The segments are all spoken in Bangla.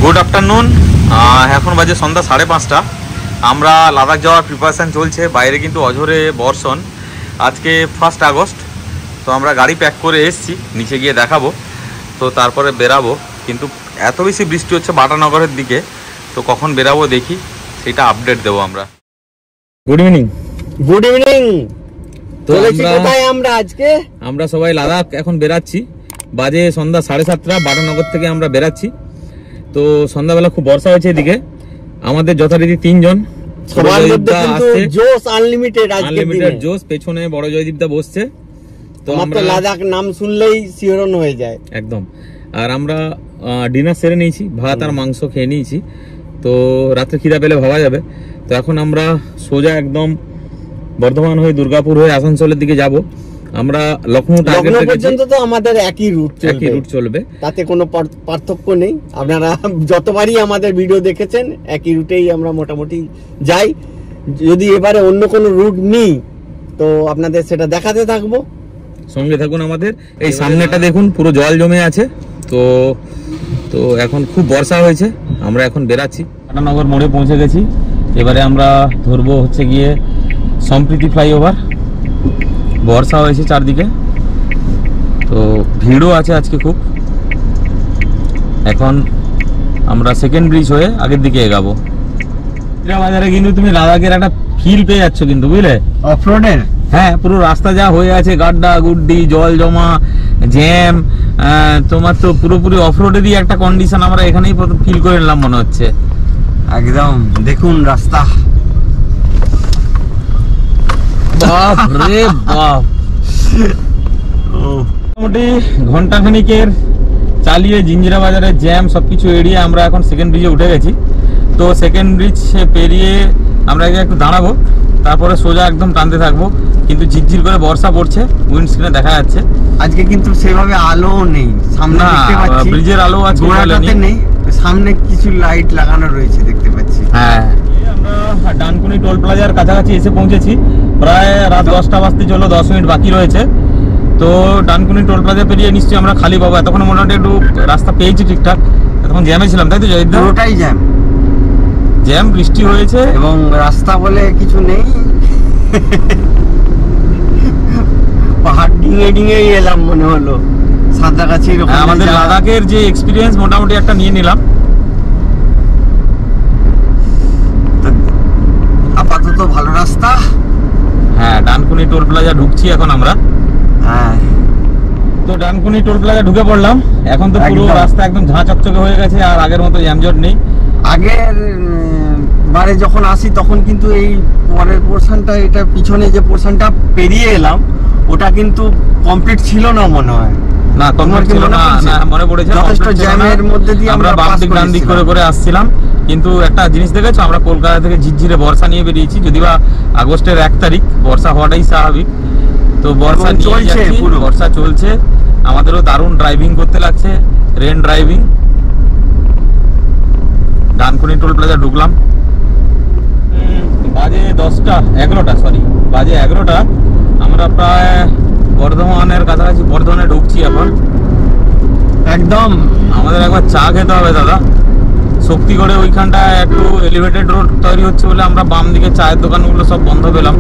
Good afternoon. এখন বাজে সন্ধ্যা 5:30। আমরা লাদাখ যাওয়ার প্রিপারেশান চলছে। বাইরে কিন্তু অঝোরে বর্ষণ। আজকে 1 আগস্ট। তো আমরা গাড়ি প্যাক করে এসেছি, নিচে গিয়ে দেখাবো। তো তারপরে বেরাবো, কিন্তু এত বেশি বৃষ্টি হচ্ছে বাটানগরের দিকে। তো কখন বেরাবো দেখি, সেটা আপডেট দেবো আমরা। Good evening. Good evening. তো আমরা সবাই লাদাখ এখন বেরাচ্ছি। বাজে সন্ধ্যা 7:30। বাটানগর থেকে আমরা বেরাচ্ছি। তো সন্ধ্যাবেলা খুব বর্ষা হয়েছে এদিকে। আমাদের যথারীতি 3 জন। আনলিমিটেড জোশ। পেছনে বড় জয়দীপদা বসছে। তো আমরা লাদাখ নাম শুনলেই শিহরণ হয়ে যায় একদম। আর আমরা ডিনার সেরে নিয়েছি, ভাত আর মাংস খেয়ে নিয়েছি। তো রাত্রে খিদা পেলে ভাবা যাবে। তো এখন আমরা সোজা একদম বর্ধমান হয়ে দুর্গাপুর হয়ে আসানসোলের দিকে যাব। আমরা লখনৌ পর্যন্ত তো আমাদের একই রুট চলবে, তাতে কোনো পার্থক্য নেই। আপনারা যতবারই আমাদের ভিডিও দেখেছেন একই রুটেই আমরা মোটামুটি যাই। যদি এবারে অন্য কোনো রুট নিই তো আপনাদের সেটা দেখাতে থাকবো, সঙ্গে থাকুন আমাদের। এই সামনেটা দেখুন, পুরো জল জমে আছে। তো এখন খুব বর্ষা হয়েছে। আমরা এখন বেরাচ্ছি, বাটানগর মোড়ে পৌঁছে গেছি। এবারে আমরা ধরবো হচ্ছে গিয়ে সম্প্রীতি ফ্লাইওভার। বর্ষা হয়েছে চারদিকে, তো ভিড়ও আছে আজকে খুব। এখন আমরা সেকেন্ড ব্রিজ হয়ে আগের দিকে এগাবো। বাজারে কিন্তু তুমি লাদাখের একটা ফিল পেয়ে যাচ্ছ কিন্তু, বুঝলে, অফরোডের। হ্যাঁ, পুরো রাস্তা যা হয়ে আছে, গাড্ডা গুড্ডি, জল জমা, জ্যাম, তোমার তো পুরোপুরি অফরোডেরই একটা কন্ডিশন আমরা এখানেই ফিল করে নিলাম মনে হচ্ছে একদম। দেখুন রাস্তা, বাপ রে বাপ। মোটামুটি ঘন্টাখানিকের চালিয়ে জিঞ্জিরা বাজারের জ্যাম সবকিছু এড়িয়ে আমরা এখন সেকেন্ড ব্রিজে উঠে গেছি। তো সেকেন্ড ব্রিজ পেরিয়ে আমরা একটু দাঁড়াবো, তারপরে সোজা একদম টানতে থাকবো। কিন্তু ঝিরঝির করে বর্ষা পড়ছে, উইন্ডস্ক্রিনে দেখা যাচ্ছে। আজকে কিন্তু সেভাবে আলো নেই সামনে, দেখতে পাচ্ছি ব্রিজের আলো আছে নেই, সামনে কিছু লাইট লাগানো রয়েছে দেখতে পাচ্ছি। হ্যাঁ, আমরা ডানকুনি টোল প্লাজার কাছাকাছি এসে পৌঁছেছি। প্রায় রাত 10টা বাজতে চলো, 10 মিনিট বাকি রয়েছে। তো ডানকুনি টোল প্লাজা পেরিয়ে নিশ্চয়ই আমরা খালি পাবো। এতক্ষণ মোটামুটি একটু রাস্তা পেয়েছি ঠিকঠাক। এতক্ষণ জ্যামে ছিলাম, তাই তো জয়দীপ? পুরোটাই জ্যাম, বৃষ্টি হয়েছে এবং রাস্তা বলে কিছু নেই। পাহাড় ডিঙে ডিঙেই এলাম মনে হলো। সাঁতরাগাছির আমাদের লাদাখের যে এক্সপিরিয়েন্স মোটামুটি একটা নিয়ে নিলাম। আপাতত ভালো রাস্তা। হ্যাঁ, ডানকুনি টোল প্লাজা ঢুকছি এখন আমরা। হ্যাঁ, তো ডানকুনি টোল প্লাজা ঢুকে পড়লাম। এখন তো পুরো রাস্তা একদম ঝাঁ চকচকে হয়ে গেছে, আর আগের মতো জ্যামজট নেই। আগের বারে যখন আসি তখন কিন্তু এই পরের পোরশনটা, এটা পিছনে যে পোরশনটা পেরিয়ে এলাম, ওটা কিন্তু কমপ্লিট ছিল না মনে হয়। না, কমপ্লিট ছিল না, মনে পড়েছে। যথেষ্ট জ্যামের মধ্যে দিয়ে আমরা বাম দিক ডান দিক করে আসছিলাম। কিন্তু একটা জিনিস দেখেছো, আমরা কলকাতা থেকে ঝিরঝিরে বর্ষা নিয়ে বেরিয়েছি। যদিও আগস্টের 1 তারিখ, বর্ষা হওয়াটাই স্বাভাবিক। তো বর্ষা চলছে, পুরো বর্ষা চলছে। আমাদেরও দারুণ ড্রাইভিং করতে লাগছে, rain driving. Dankuni toll plaza ঢুকলাম। বাজে 11টা। আমরা প্রায় বর্ধমানের কাছাকাছি, বর্ধমানে ঢুকছি এখন। একদম আমাদের একবার চা খেতে হবে দাদা। শক্তিগড়ে ওইখানটায় একটু এলিভেটেড রোড তৈরি হচ্ছে বলে আমরা বাম দিকে চায়ের দোকানগুলো সব বন্ধ পেলাম।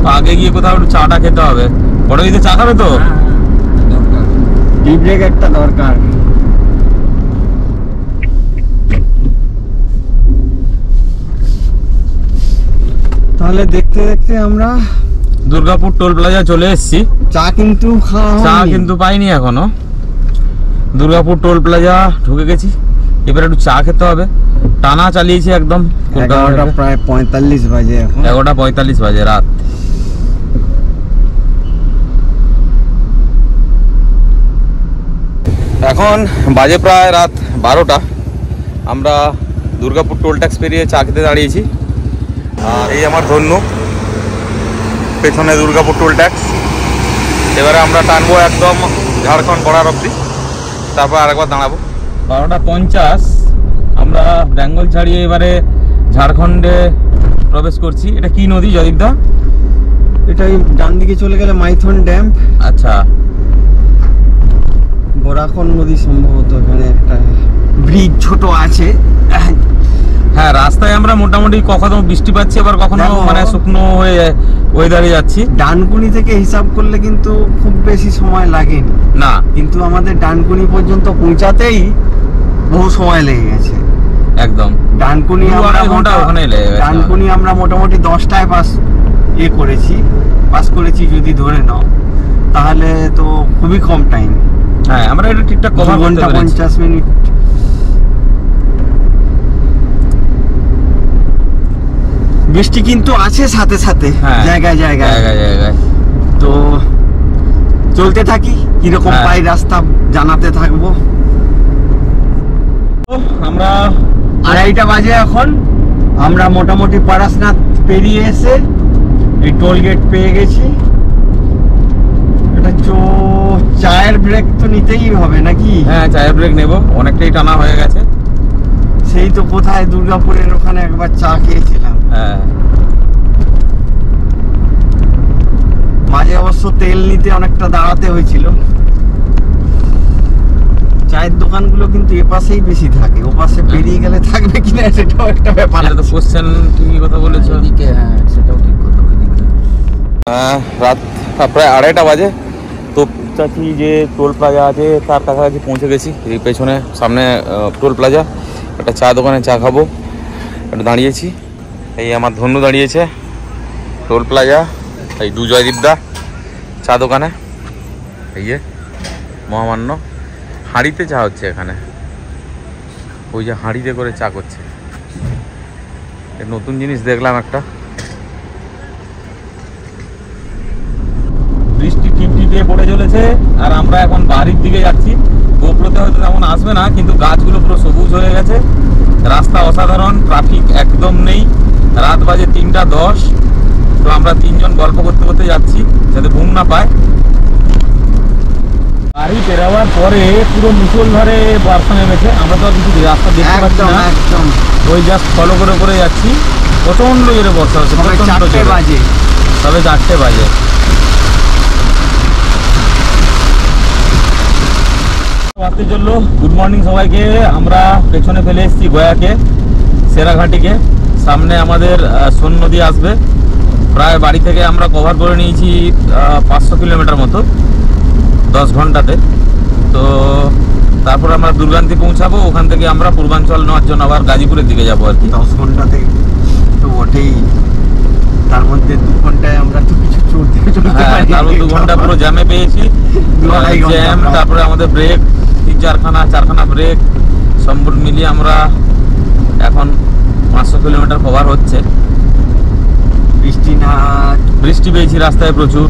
তো আগে গিয়ে কোথাও একটু চাটা খেতে হবে। বড় দিতে চা খাবে তো? টি ব্রেক একটা দরকার। তাহলে দেখতে দেখতে আমরা দুর্গাপুর টোল প্লাজা চলে এসেছি। চা কিন্তু পাইনি এখনো। দুর্গাপুর টোল প্লাজা ঢুকে গেছি, এবার একটু চা খেতে হবে। টানা চালিয়েছি একদম। 11টা প্রায় 45 বাজে। 11:45 বাজে রাত। এখন বাজে প্রায় রাত 12টা। আমরা দুর্গাপুর টোল ট্যাক্স পেরিয়ে চা খেতে দাঁড়িয়েছি। আর এই আমার ধন্য, পেছনে দুর্গাপুর টোল ট্যাক্স। এবারে আমরা টানবো একদম ঝাড়খণ্ড বর্ডার অবধি, তারপর আরেকবার দাঁড়াবো। 12:50 আমরা বেঙ্গল ছাড়িয়ে এবারে ঝাড়খণ্ডে প্রবেশ করছি। এটা কি নদী জয়দীপদা? এটাই ডান দিকে চলে গেলে মাইথন ড্যাম। আচ্ছা, বরাকন নদী সম্ভবত এখানে একটা। ব্রিজ ছোট আছে। হ্যাঁ, রাস্তায় আমরা মোটামুটি কখনো বৃষ্টি পাচ্ছি, আবার কখনো দেখো, মানে শুকনো হয়ে ওয়েদারে যাচ্ছি। ডানকুনি থেকে হিসাব করলে কিন্তু খুব বেশি সময় লাগেনি, না, কিন্তু আমাদের ডানকুনি পর্যন্ত পৌঁছাতেই বহু সময় লেগে গেছে। একদম ডানকুনি দু আড়াই ঘন্টা ওখানেই লেগে গেছে। ডানকুনি আমরা মোটামুটি 10টায় পাস করেছি যদি ধরে নাও, তাহলে তো খুবই কম টাইম। হ্যাঁ, আমরা এটা ঠিকঠাক কভার করতে 2 ঘন্টা পেরেছি। 50 মিনিট। বৃষ্টি কিন্তু আছে সাথে সাথে, হ্যাঁ, জায়গায় জায়গায়। তো চলতে থাকি, কিরকম হ্যাঁ। পাই রাস্তা জানাতে থাকবো। তো আমরা 2:30 বাজে এখন। আমরা মোটামুটি পারাসনাথ পেরিয়ে এসে এই টোল গেট পেয়ে গেছি। এটা চায়ের ব্রেক তো নিতেই হবে নাকি? হ্যাঁ, চায়ের ব্রেক নেব, অনেকটাই টানা হয়ে গেছে। সেই তো কোথায় দুর্গাপুরের ওখানে একবার চা খেয়েছিলাম। হ্যাঁ, মাঝে অবশ্য তেল নিতে অনেকটা দাঁড়াতে হয়েছিল। চায়ের দোকানগুলো কিন্তু এপাশেই বেশি থাকে, ওপাশে পেরিয়ে গেলে থাকবে কিনা সেটাও একটা ব্যাপার এটা তো আছে। কোশ্চেন, ঠিকই কথা বলেছো। এদিকে, হ্যাঁ সেটাও ঠিক কথা। ওইদিকে রাত প্রায় 2:30 বাজে। তো চাচ্ছি যে টোল প্লাজা আছে তার কাছাকাছি পৌঁছে গেছি। এই পেছনে সামনে টোল প্লাজা, একটা চা দোকানে চা খাবো, একটু দাঁড়িয়েছি। এই আমার ধনু দাঁড়িয়েছে টোল প্লাজা, এই জয়দীপদা চা দোকানে। এই যে মহামান্য হাঁড়িতে চা হচ্ছে এখানে, ওই যে হাঁড়িতে করে চা করছে। নতুন জিনিস দেখলাম একটা। বৃষ্টি টিপটি দিয়ে পড়ে চলেছে, আর আমরা এখন বাড়ির দিকে যাচ্ছি। গোপ্রোতে হয়তো তেমন আসবে না, কিন্তু গাছগুলো পুরো সবুজ হয়ে গেছে, রাস্তা অসাধারণ, ট্রাফিক একদম নেই। রাত বাজে 3:10। তো আমরা 3 জন গল্প করতে করতে যাচ্ছি যাতে ঘুম না পায়। বাড়ি বেরোবার পরে পুরো মুষলধারে বর্ষা নেমেছে। আমরা তো আর কিছু রাস্তা দেখতে পাচ্ছি না, একদম ওই জাস্ট ফলো করে করে যাচ্ছি। প্রচন্ড জোরে বর্ষা হচ্ছে, প্রচন্ড 4টে জোরে। বাজে। তবে 4টে বাজে। আসতে চললো। গুড মর্নিং সবাইকে। আমরা পেছনে ফেলে এসেছি গয়াকে, সেরাঘাটিকে। সামনে আমাদের সোন নদী আসবে। প্রায় বাড়ি থেকে আমরা কভার করে নিয়েছি 500 কিলোমিটার মতো 10 ঘন্টাতে। তো তারপর আমরা দুর্গান্তি পৌঁছাবো, ওখান থেকে আমরা পূর্বাঞ্চল নেওয়ার জন্য আবার গাজীপুরের দিকে যাবো আর কি। 10 ঘন্টাতে তো ওঠেই, তার মধ্যে 2 ঘন্টায় আমরা তো কিছু চলতে হ্যাঁ, তারপর 2 ঘন্টা পুরো জ্যামে পেয়েছি। 2-2.5 ঘন্টা জ্যাম, তারপরে আমাদের ব্রেক 3-4খানা ব্রেক সম্পূর্ণ মিলিয়ে আমরা এখন 500 কিলোমিটার কভার হচ্ছে। বৃষ্টি পেয়েছি রাস্তায় প্রচুর।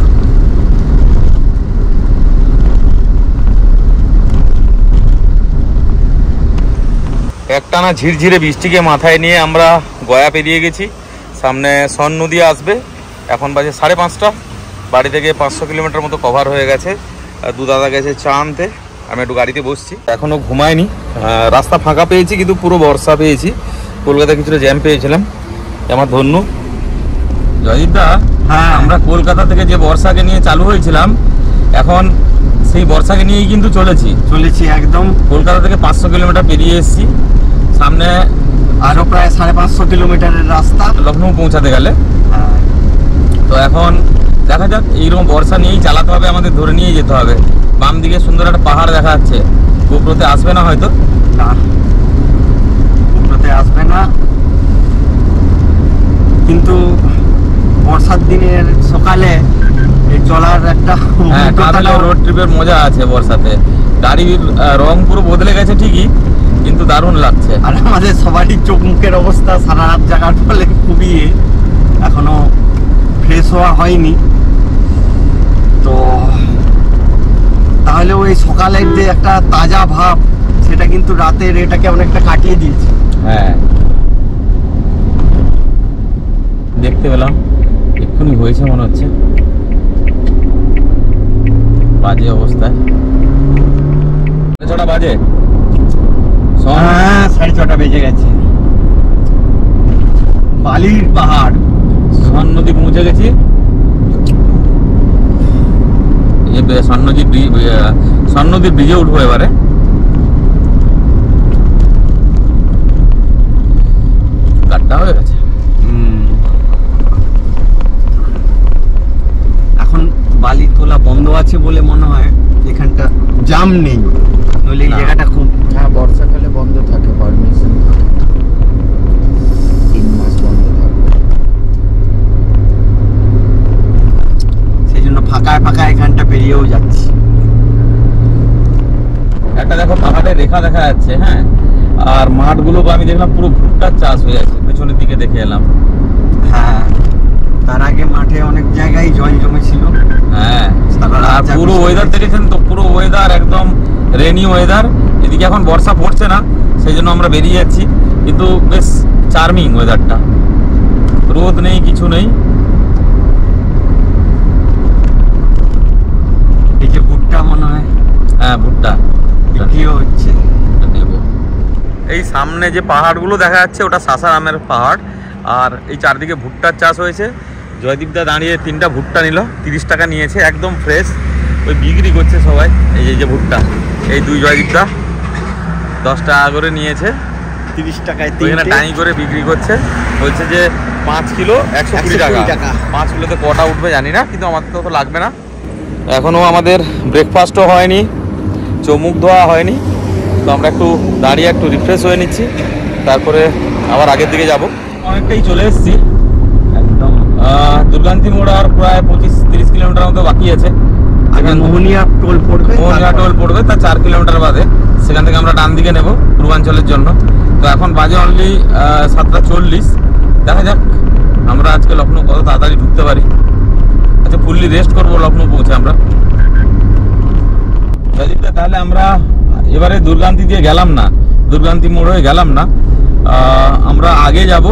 একটানা ঝিরঝিরে বৃষ্টিকে মাথায় নিয়ে আমরা গয়া পেরিয়ে গেছি। সামনে সন নদী আসবে। এখন বাজে 5:30। বাড়ি থেকে 500 কিলোমিটার মতো কভার হয়ে গেছে। দু দাদা গেছে চা আনতে, আমি একটু গাড়িতে বসছি। এখনও ঘুমায়নি, রাস্তা ফাঁকা পেয়েছি কিন্তু পুরো বর্ষা পেয়েছি। কলকাতায় কিছুটা জ্যাম পেয়েছিলাম। আমার ধন্য জয়দীপদা, হ্যাঁ, আমরা কলকাতা থেকে যে বর্ষাকে নিয়ে চালু হয়েছিলাম, এখন সেই বর্ষাকে নিয়েই কিন্তু চলেছি একদম। কলকাতা থেকে 500 কিলোমিটার পেরিয়ে এসেছি। সামনে আরো প্রায় 550 কিলোমিটারের রাস্তা লখনৌ পৌঁছাতে গেলে। তো এখন দেখা যাক, এইরকম বর্ষা নিয়েই চালাতে হবে আমাদের, ধরে নিয়ে যেতে হবে। বাম দিকে সুন্দর একটা পাহাড় দেখা যাচ্ছে, গোপ্রোতে আসবে না হয়তো। না, গোপ্রোতে আসবে না, কিন্তু বর্ষার দিনের সকালে এই চলার একটা রোড ট্রিপের মজা আছে বর্ষাতে। গাড়ির রং পুরো বদলে গেছে ঠিকই, কিন্তু দারুণ লাগছে। আর আমাদের সবারই চোখ মুখের অবস্থা সারা রাত জাগার ফলে খুবই, এখনো ফ্রেশ হওয়া হয়নি। তো তাহলে ওই সকালের যে একটা তাজা ভাব, সেটা কিন্তু রাতের এটাকে অনেকটা কাটিয়ে দিয়েছে। হ্যাঁ, দেখতে পেলাম এক্ষুনি হয়েছে মনে হচ্ছে, বাজে অবস্থায়। 6:30 বাজে। হ্যাঁ, 6:30 বেজে গেছে। বালির পাহাড়, সন নদী পৌঁছে গেছি। সন নদীর ব্রিজে উঠবো এবারে। আছে বলে মনে হয় এখানটা জাম নেই, নইলে এই না। জায়গাটা খুব হ্যাঁ, বর্ষাকালে বন্ধ থাকে, পারমিশন থাকে 3 মাস বন্ধ থাকবে। সেই জন্য ফাঁকা ফাঁকা এখানটা পেরিয়েও যাচ্ছি। একটা দেখো পাহাড়ে রেখা দেখা যাচ্ছে, হ্যাঁ, আর মাঠগুলো আমি দেখলাম পুরো ভুট্টার চাষ হয়ে আছে, পেছনের দিকে দেখে এলাম। হ্যাঁ, তার আগে মাঠে অনেক জায়গায় জল জমেছিল। হ্যাঁ, সারা রাত আর পুরো জাগছে। ওয়েদার দেখেছেন তো, পুরো ওয়েদার একদম রেনি ওয়েদার। এদিকে এখন বর্ষা পড়ছে না, সেই জন্য আমরা বেরিয়ে যাচ্ছি, কিন্তু বেশ চার্মিং ওয়েদারটা, রোদ নেই, কিছু নেই। এই যে ভুট্টা মনে হয় হ্যাঁ, ভুট্টা বিক্রিও হচ্ছে। নেব। এই সামনে যে পাহাড়গুলো দেখা যাচ্ছে ওটা সাসারামের পাহাড়, আর এই চারদিকে ভুট্টার চাষ হয়েছে। জয়দীপদা দাঁড়িয়ে 3টা ভুট্টা নিল, 30 টাকা নিয়েছে, একদম ফ্রেশ। ওই বিক্রি করছে সবাই, এই যে ভুট্টা, এই 2 জয়দীপদা 10 টাকা করে নিয়েছে, 30 টাকায় ওইখানে টাই করে বিক্রি করছে। বলছে যে 5 কিলো 120 টাকা। 5 কিলোতে কটা উঠবে জানি না, কিন্তু আমার তো লাগবে না। এখনও আমাদের ব্রেকফাস্টও হয়নি, চোখ ধোয়া হয়নি, তো আমরা একটু দাঁড়িয়ে একটু রিফ্রেশ হয়ে নিচ্ছি, তারপরে আবার আগের দিকে যাব। অনেকটাই চলে এসেছি, একদম দুর্গান্তি মোড় আর প্রায় 25-30 কিলোমিটার মতো বাকি আছে। আগে মোহনিয়া টোল পড়বে, মোহনিয়া টোল পড়বে, তার 4 কিলোমিটার বাদে। সেখান থেকে আমরা ডান দিকে নেব পূর্বাঞ্চলের জন্য। তো এখন বাজে অনলি 7:40। দেখা যাক আমরা আজকে লখনৌ কত তাড়াতাড়ি ঢুকতে পারি। আচ্ছা, ফুললি রেস্ট করবো লখনৌ পৌঁছে আমরা। তাহলে আমরা এবারে দুর্গান্তি দিয়ে গেলাম না, দুর্গান্তি মোড় হয়ে গেলাম না, আমরা আগে যাব,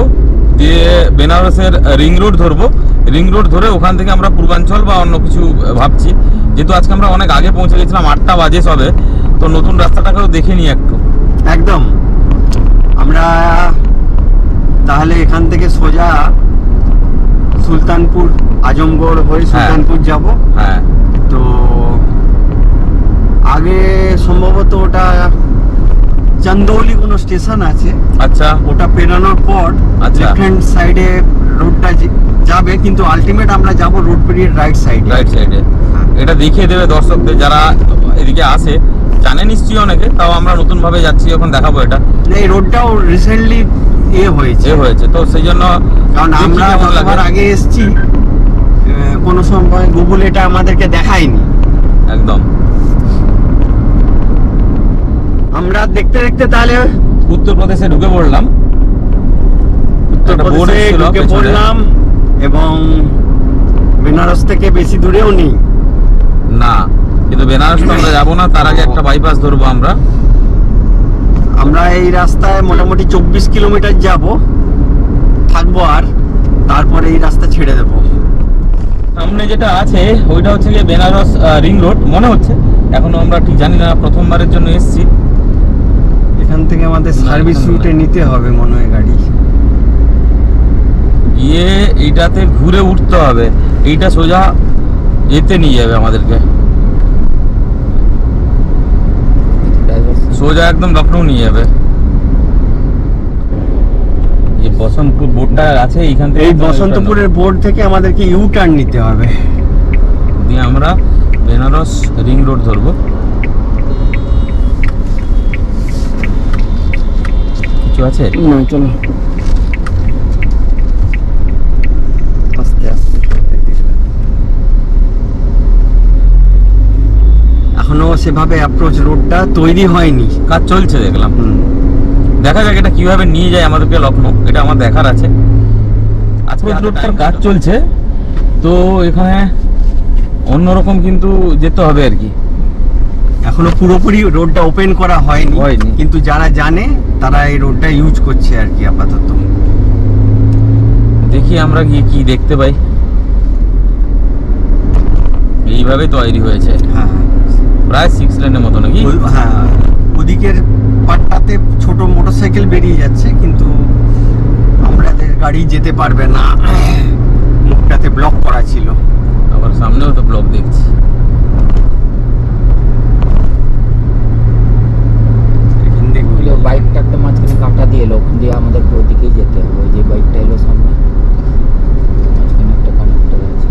দিয়ে বেনারসের রিং রোড ধরবো। রিং রোড ধরে ওখান থেকে আমরা পূর্বাঞ্চল বা অন্য কিছু ভাবছি, যেহেতু আজকে আমরা অনেক আগে পৌঁছে গেছিলাম, 8টা বাজে সবে, তো নতুন রাস্তাটাকেও দেখে নিই একটু। একদম। আমরা তাহলে এখান থেকে সোজা সুলতানপুর, আজমগড় হয়ে সুলতানপুর যাব। হ্যাঁ, তো আগে সম্ভবত ওটা চান্দৌলি কোনো স্টেশন আছে, আচ্ছা, ওটা পেরানোর পর আচ্ছা। লেফট হ্যান্ড সাইডে রোডটা যাবে, কিন্তু আলটিমেট আমরা যাব রোড পেরিয়ে রাইট সাইডে। রাইট সাইডে। এটা দেখিয়ে দেবে দর্শকদের, যারা এদিকে আসে, জানে নিশ্চয়ই অনেকে, তাও আমরা নতুনভাবে যাচ্ছি, এখন দেখাবো এটা। এই রোডটাও রিসেন্টলি হয়েছে, তো সেই জন্য কারণ দেখি আমরা কেমন লাগে। যতবার আগে এসেছি কোনো সময় গুগল এটা আমাদেরকে দেখায়নি। একদম। আমরা দেখতে দেখতে তাহলে উত্তরপ্রদেশে ঢুকে পড়লাম, উত্তরপ্রদেশে ঢুকে পড়লাম, এবং বেনারস থেকে বেশি দূরেও নেই। না, কিন্তু বেনারস তো আমরা যাবো না, তার আগে একটা বাইপাস ধরবো আমরা। আমরা এই রাস্তায় মোটামুটি 24 কিলোমিটার যাব, থাকবো, আর তারপরে এই রাস্তা ছেড়ে দেবো। সামনে যেটা আছে ওইটা হচ্ছে গিয়ে বেনারস রিং রোড মনে হচ্ছে, এখনো আমরা ঠিক জানি না, প্রথমবারের জন্য এসেছি। এখান থেকে আমাদের সার্ভিস রুটে নিতে হবে মনে হয় গাড়ি, গিয়ে এইটাতে ঘুরে উঠতে হবে, এইটা সোজা যেতে নিয়ে যাবে আমাদেরকে, সোজা একদম লখনৌ নিয়ে যাবে। এই বসন্তপুর বোর্ডটা আছে এইখান থেকে, এই বসন্তপুরের বোর্ড থেকে আমাদেরকে ইউ টার্ন নিতে হবে, দিয়ে আমরা বেনারস রিং রোড ধরবো। কিছু আছে? না, চলো আস্তে আস্তে। এখনো সেভাবে অ্যাপ্রোচ রোডটা তৈরি হয়নি, কাজ চলছে দেখলাম। দেখা যাক এটা কিভাবে নিয়ে যায় আমাদেরকে লখনৌ, এটা আমার দেখার আছে। আজকে রোডটার কাজ চলছে, তো এখানে অন্যরকম কিন্তু যেতে হবে আর কি। এখনো পুরোপুরি রোডটা ওপেন করা হয়নি, কিন্তু যারা জানে তারা এই রোডটা ইউজ করছে আর কি আপাতত। দেখি আমরা গিয়ে কি দেখতে পাই। এইভাবে তৈরি হয়েছে, হ্যাঁ, প্রায় 6 লেনের মতো নাকি? হ্যাঁ, ওদিকের পাটটাতে ছোট মোটরসাইকেল বেরিয়ে যাচ্ছে, কিন্তু আমাদের গাড়ি যেতে পারবে না, মুখটাতে ব্লক করা ছিল। আবার সামনেও তো ব্লক দেখছি। বাইকটা একটা মাঝখানে কাটা দিয়ে এলো, ওখান দিয়ে আমাদের ওদিকেই যেতে হবে। ওই যে বাইকটা এলো সামনে, মাঝখানে একটা কানেক্টর আছে,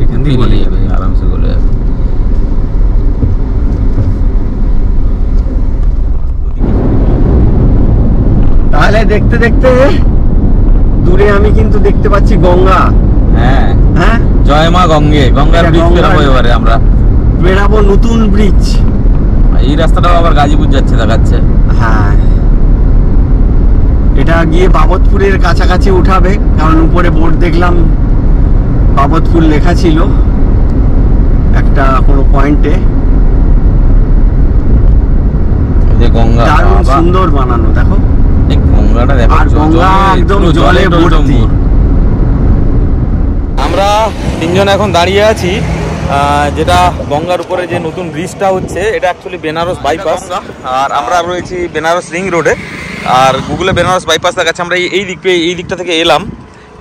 এখান দিয়ে বেরিয়ে যাবে, আরামসে চলে যাবে। দেখতে দেখতে দূরে আমি কিন্তু দেখতে পাচ্ছি গঙ্গা। হ্যাঁ হ্যাঁ, জয় মা গঙ্গে, গঙ্গার এটা ব্রিজ গঙ্গার- বেরোবো এবারে আমরা। বেরাবো নতুন ব্রিজ। এই রাস্তাটাও আবার গাজীপুর যাচ্ছে দেখাচ্ছে। হ্যাঁ, এটা গিয়ে বাবতপুরের কাছাকাছি উঠাবে, কারণ উপরে বোর্ড দেখলাম বাবতপুর লেখা ছিল একটা কোনো পয়েন্টে। যে গঙ্গা দারুণ বাবা, সুন্দর বানানো, দেখো। এই গঙ্গাটা দেখো, আর গঙ্গা একদম পুরো জলে ভর্তি। টলটম্বুর। আমরা তিনজন এখন দাঁড়িয়ে আছি যেটা গঙ্গার উপরে যে নতুন ব্রিজটা হচ্ছে, এটা অ্যাকচুয়ালি বেনারস বাইপাস। আর আমরা রয়েছি বেনারস রিং রোডে। আর গুগলে বেনারস বাইপাস দেখাচ্ছে। আমরা এই দিকটা থেকে এলাম।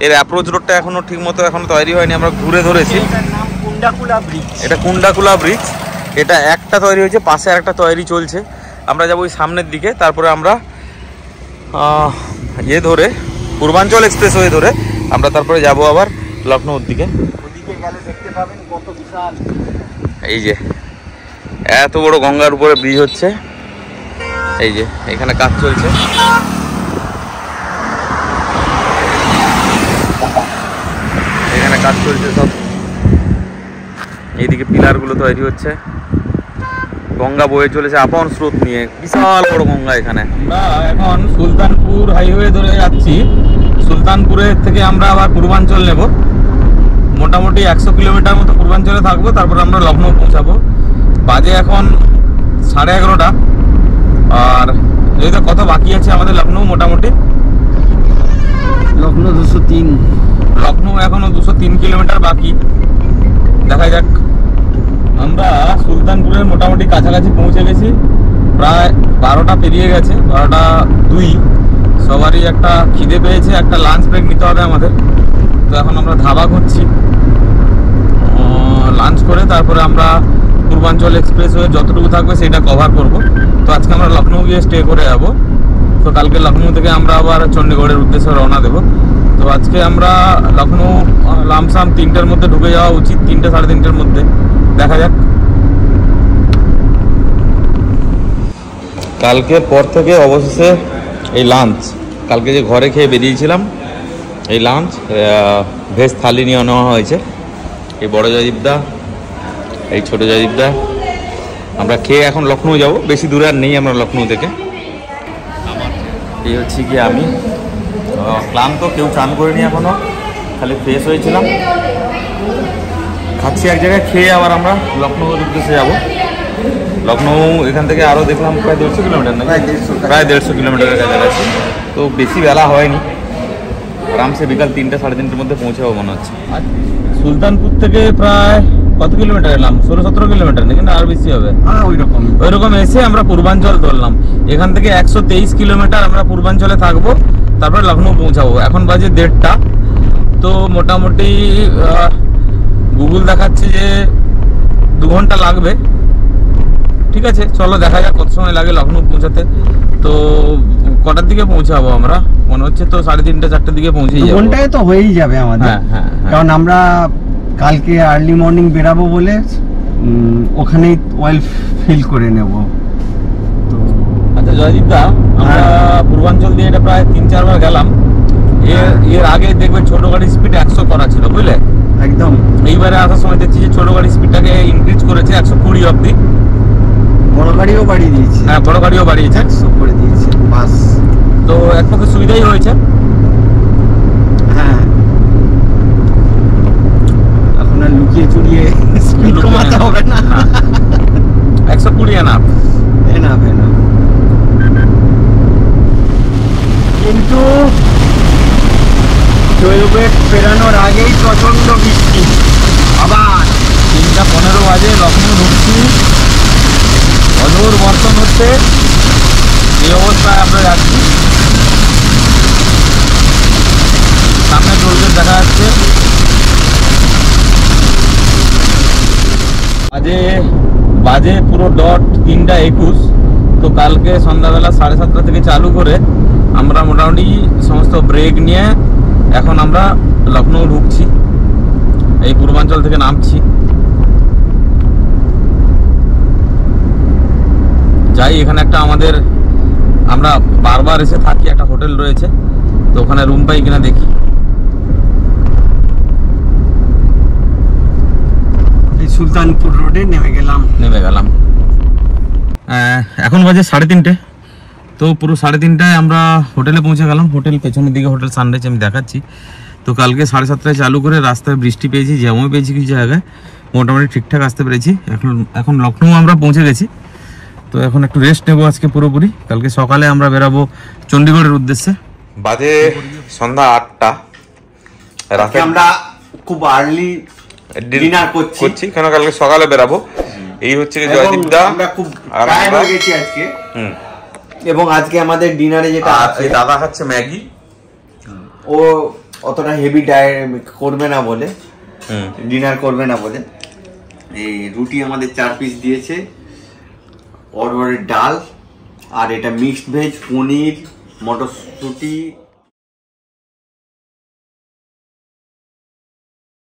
এর অ্যাপ্রোচ রোডটা এখনো ঠিক মতো এখনো তৈরি হয়নি, আমরা ঘুরে ধরেছি। এটার নাম কুন্ডাকুলা ব্রিজ। এটা কুন্ডাকুলা ব্রিজ। এটা একটা তৈরি হয়েছে, পাশে আর একটা তৈরি চলছে। আমরা যাবো ওই সামনের দিকে, তারপরে আমরা ধরে পূর্বাঞ্চল এক্সপ্রেসওয়ে ধরে আমরা তারপরে যাব আবার লখনৌর দিকে। ওদিকে গেলে দেখতে পাবেন কত বিশাল। এই যে এত বড় গঙ্গার উপরে ব্রিজ হচ্ছে, এই যে এখানে কাজ চলছে। এখানে কাজ চলছে সব। এইদিকে পিলারগুলো তৈরি হচ্ছে। গঙ্গা বয়ে চলেছে আপন স্রোত নিয়ে, বিশাল বড় গঙ্গা এখানে। আমরা এখন সুলতানপুর হাইওয়ে ধরে যাচ্ছি। সুলতানপুরের থেকে আমরা আবার পূর্বাঞ্চল নেব। মোটামুটি 100 কিলোমিটার মতো পূর্বাঞ্চলে থাকবো, তারপর আমরা লখনৌ পৌঁছাবো। বাজে এখন 11:30। আর যদি কত বাকি আছে আমাদের লখনৌ, মোটামুটি লখনৌ 203। লখনৌ এখনো 203 কিলোমিটার বাকি। দেখা যাক। আমরা সুলতানপুরের মোটামুটি কাছাকাছি পৌঁছে গেছি। প্রায় 12টা পেরিয়ে গেছে, 12:02। সবারই একটা খিদে পেয়েছে, একটা লাঞ্চ ব্রেক নিতে হবে আমাদের। তো এখন আমরা ধাবা খুঁজছি। লাঞ্চ করে তারপরে আমরা পূর্বাঞ্চল এক্সপ্রেসওয়ে যতটুকু থাকবে সেটা কভার করব। তো আজকে আমরা লখনৌ গিয়ে স্টে করে যাব। তো কালকে লখনৌ থেকে আমরা আবার চণ্ডীগড়ের উদ্দেশ্যে রওনা দেব। তো আজকে আমরা লখনৌ লামসাম 3টের মধ্যে ঢুকে যাওয়া উচিত, 3টে সাড়ে 3টের মধ্যে। দেখা যাক। কালকের পর থেকে অবশেষে এই লাঞ্চ, কালকে যে ঘরে খেয়ে বেরিয়েছিলাম, এই লাঞ্চ ভেজ থালি নিয়ে নেওয়া হয়েছে। এই বড় জয়দীপদা, এই ছোট জয়দীপদা। আমরা খেয়ে এখন লখনৌ যাব। বেশি দূরে আর নেই আমরা লখনৌ থেকে। এই হচ্ছে কি আমি ক্লান্ত, কেউ চান করিনি এখনো, খালি ফ্রেশ হয়েছিলাম। খাচ্ছি এক জায়গায়, খেয়ে আবার আমরা লখনৌর উদ্দেশ্যে যাব। লখনৌ এখান থেকে আরও দেখলাম প্রায় 150 কিলোমিটার নাকি, প্রায় 150 কিলোমিটারের কাছাকাছি। তো বেশি বেলা হয়নি, আরামসে বিকাল 3টে সাড়ে 3টের মধ্যে পৌঁছাবো মনে হচ্ছে। সুলতানপুর থেকে প্রায় কত কিলোমিটার এলাম? 16-17 কিলোমিটার নাকি, না আর বেশি হবে? হ্যাঁ, ওই রকম এসে আমরা পূর্বাঞ্চল ধরলাম। এখান থেকে 123 কিলোমিটার আমরা পূর্বাঞ্চলে থাকবো, তারপরে লখনৌ পৌঁছাবো। এখন বাজে 1:30। তো মোটামুটি গুগল দেখাচ্ছে যে 2 ঘন্টা লাগবে। ঠিক আছে, চলো দেখা যাক কত সময় লাগে লখনৌ পৌঁছাতে। তো কটার দিকে পৌঁছাবো আমরা? মনে হচ্ছে তো 3:30-4টের দিকে পৌঁছে যাবো। ঘন্টায় তো হয়েই যাবে আমাদের। হ্যাঁ হ্যাঁ হ্যাঁ। কারণ আমরা কালকে আর্লি মর্নিং বেরাবো বলে ওখানেই অয়েল ফিল করে নেব। তো আচ্ছা জয়দীপদা, আমরা পূর্বাঞ্চল দিয়ে এটা প্রায় 3-4 বার গেলাম। এর আগে দেখবেন ছোট গাড়ির স্পিড 100 করা ছিল, বুঝলে? একদম। এইবারে আসার সময় দেখছি যে ছোট গাড়ির স্পিডটাকে ইনক্রিজ করেছে 120 অব্দি। বড় গাড়িও বাড়িয়ে দিয়েছে। হ্যাঁ, বড় গাড়িও বাড়িয়েছে, 100 করে দিয়েছে বাস। তো এক পক্ষে সুবিধাই হয়েছে। হ্যাঁ, এখন আর লুকিয়ে চুরিয়ে স্পিড কমাতে হবে না। 120 এনাফ। কিন্তু জয়বেট পেরানোর আগেই প্রচন্ড বৃষ্টি। আবার 3:15 বাজে লখনৌ ঢুকছি, অঝোর বর্ষণ হচ্ছে। এই অবস্থায় আমরা যাচ্ছি। সামনে টোলগেট দেখা যাচ্ছে। বাজে পুরো ডট 3:21। তো কালকে সন্ধ্যাবেলা 7:30 থেকে চালু করে আমরা মোটামুটি সমস্ত ব্রেক নিয়ে এখন আমরা লখনৌ ঢুকছি, এই পূর্বাঞ্চল থেকে নামছি। যাই, এখানে একটা আমাদের আমরা বারবার এসে থাকি, একটা হোটেল রয়েছে, তো ওখানে রুম পাই কিনা দেখি। এই সুলতানপুর রোডে নেমে গেলাম। এখন বাজে 3:30, তো পুরো 3:30টায় আমরা হোটেলে পৌঁছে গেলাম। হোটেল পেছনের দিকে হোটেল সানরাইজ আমি দেখাচ্ছি। তো কালকে 7:30টায় চালু করে রাস্তায় বৃষ্টি পেয়েছি, জ্যামও পেয়েছি কিছু জায়গায়, মোটামুটি ঠিকঠাক আসতে পেরেছি। এখন লখনৌ আমরা পৌঁছে গেছি। তো এখন একটু রেস্ট নেবো আজকে পুরোপুরি, কালকে সকালে আমরা বেরাবো চণ্ডীগড়ের উদ্দেশ্যে। বাজে সন্ধ্যা 8টা, রাতে আমরা খুব আর্লি ডিনার করছি, কেন কালকে সকালে বেরাবো। এই হচ্ছে জয়দীপ দা, আমরা খুব টায়ার্ড হয়ে গেছি আজকে। এবং আজকে আমাদের ডিনারে যেটা আছে, দাদা খাচ্ছে ম্যাগি। ও অতটা হেভি ডায়েট করবে না বলে, ডিনার করবে না বলে এই রুটি আমাদের 4 পিস দিয়েছে, অরহরের ডাল, আর এটা মিক্সড ভেজ, পনির, মটরশুঁটি,